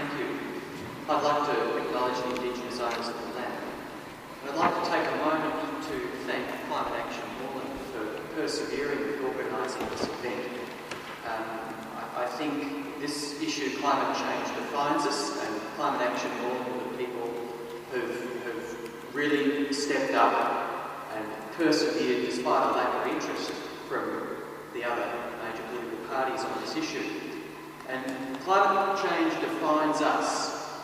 Thank you. I'd like to acknowledge the Indigenous owners of the land. And I'd like to take a moment to thank Climate Action Moreland for persevering with organising this event. I think this issue, climate change, defines us, and Climate Action Moreland are the people who've really stepped up and persevered despite a lack of interest from the other major political parties on this issue. And climate change defines us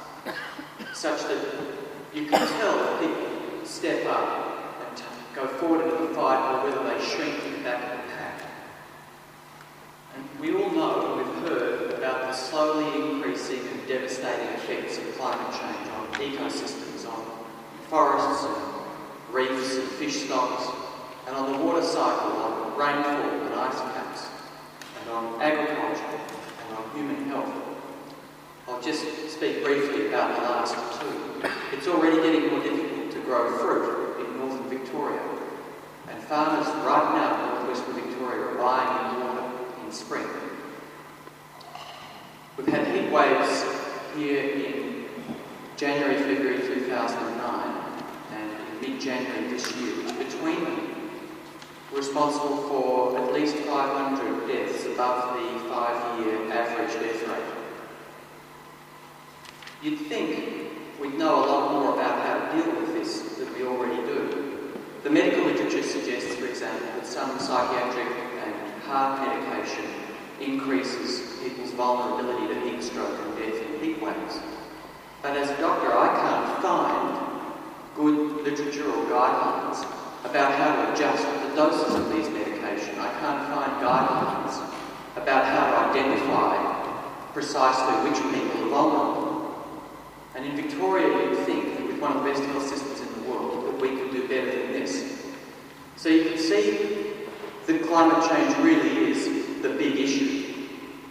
such that you can tell that people step up and go forward into the fight, or whether they shrink to the back of the pack. And we all know, and we've heard about the slowly increasing and devastating effects of climate change on ecosystems, on forests and reefs and fish stocks, and on the water cycle, on rainfall and ice caps, and on agriculture, and on human health. I'll just speak briefly about the last two. It's already getting more difficult to grow fruit in northern Victoria, and farmers right now in northwestern Victoria are buying in water in spring. We've had heat waves here in January, February 2009 and in mid-January this year, which between them were responsible for at least 500 deaths above the 5-year average death rate. You'd think we'd know a lot more about how to deal with this than we already do. The medical literature suggests, for example, that some psychiatric and heart medication increases people's vulnerability to heat stroke and death in heat waves. But as a doctor, I can't find good literature or guidelines about how to adjust the doses of these medications. I can't find guidelines about how to identify precisely which people are vulnerable. And in Victoria, you'd think that with one of the best health systems in the world, that we could do better than this. So you can see that climate change really is the big issue.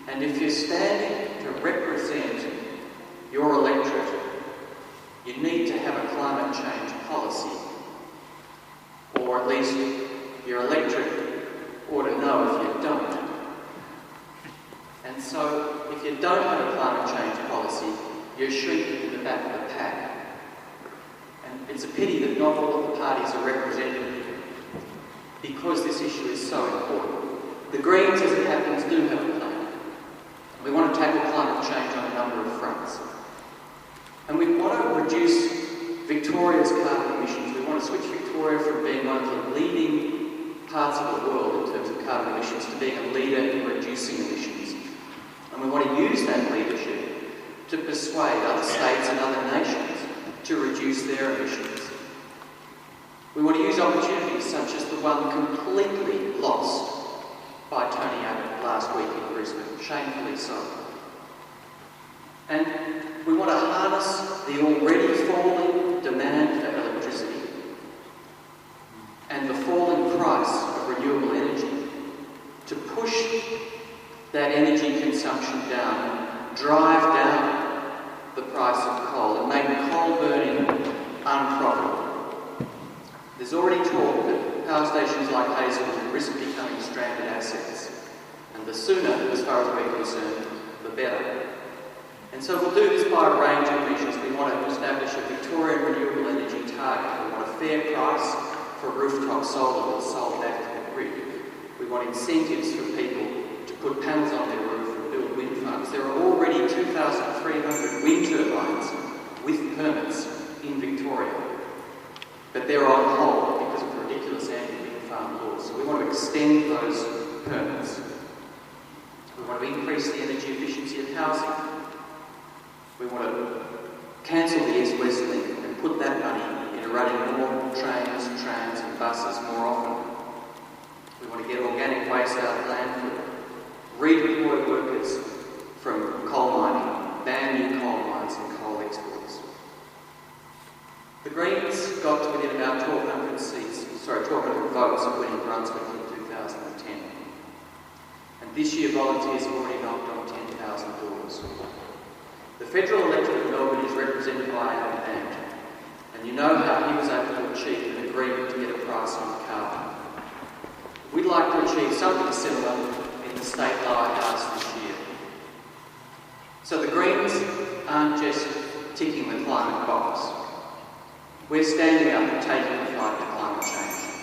And if you're standing to represent your electorate, you need to have a climate change policy. Or at least your electorate ought to know if you don't. And so, if you don't have a climate change policy, you're shrinking to the back of the pack. And it's a pity that not all of the parties are represented here, because this issue is so important. The Greens, as it happens, do have a plan. We want to tackle climate change on a number of fronts. And we want to reduce Victoria's carbon emissions. We want to switch Victoria from being one of the leading parts of the world in terms of carbon emissions to being a leader in reducing emissions. And we want to use that leadership to persuade other states and other nations to reduce their emissions. We want to use opportunities such as the one completely lost by Tony Abbott last week in Brisbane, shamefully so. And we want to harness the already falling demand for electricity and the falling price of renewable energy to push that energy consumption down, drive down the price of coal and make coal burning unprofitable. There's already talk that power stations like Hazelwood risk becoming stranded assets, and the sooner, as far as we're concerned, the better. And so we'll do this by a range of measures. We want to establish a Victorian renewable energy target. We want a fair price for rooftop solar that's sold back to the grid. We want incentives for people to put panels on their roof and build wind farms. There are already 2,300 wind turbines with permits in Victoria, but they're on hold because of the ridiculous anti-wind farm laws. So we want to extend those permits. We want to increase the energy efficiency of housing. We want to cancel the East-West link and put that money into running more trains, trams and buses more often. We want to get organic waste out of landfill, redeploy workers from coal mining, ban new coal mines and coal exports. The Greens got to within about 1,200 votes of winning Brunswick in 2010. And this year volunteers have already knocked on 10,000 doors. The federal electorate of Melbourne is represented by Adam Band, and you know how he was able to achieve an agreement to get a price on carbon. We'd like to achieve something similar in the state lower house this year. So the Greens aren't just ticking the climate box. We're standing up and taking the fight to climate change.